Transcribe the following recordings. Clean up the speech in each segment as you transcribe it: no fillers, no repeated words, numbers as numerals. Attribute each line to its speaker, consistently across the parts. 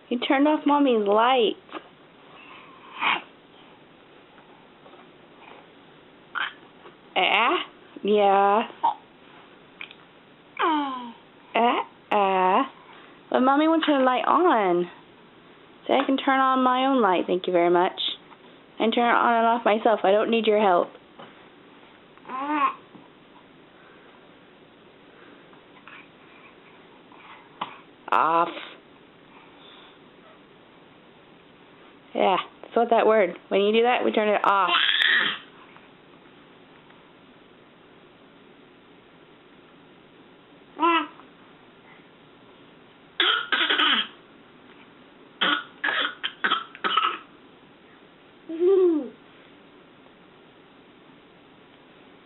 Speaker 1: You turned off Mommy's lights. Yeah. But Mommy wants her light on. So I can turn on my own light, thank you very much. I can turn it on and off myself. I don't need your help. Off. Yeah, that's what that word. When you do that, we turn it off.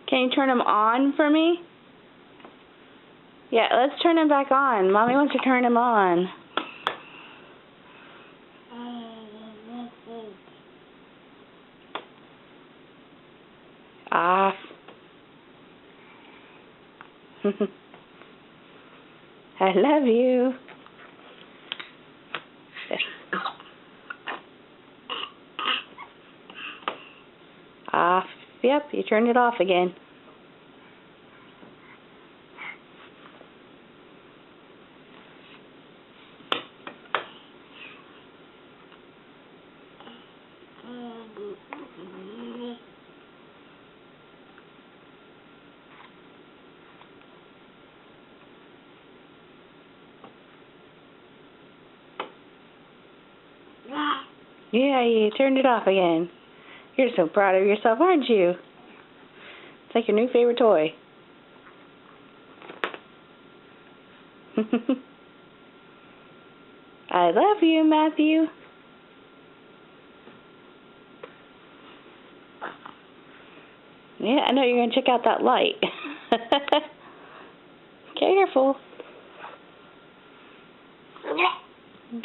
Speaker 1: Can you turn them on for me? Yeah, let's turn them back on. Mommy wants to turn them on. Off. I love you. Off. Yep, you turned it off again. Yeah, you turned it off again. You're so proud of yourself, aren't you? It's like your new favorite toy. I love you, Matthew. Yeah, I know you're going to check out that light. Careful.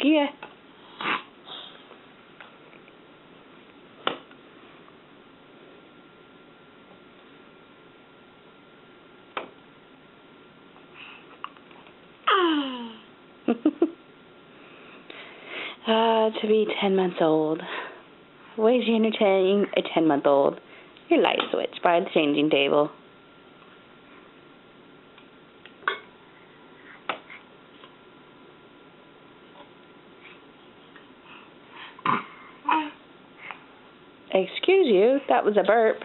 Speaker 1: Yeah. To be 10 months old. Ways you entertaining a 10-month-old. Your light switch by the changing table. Excuse you, that was a burp.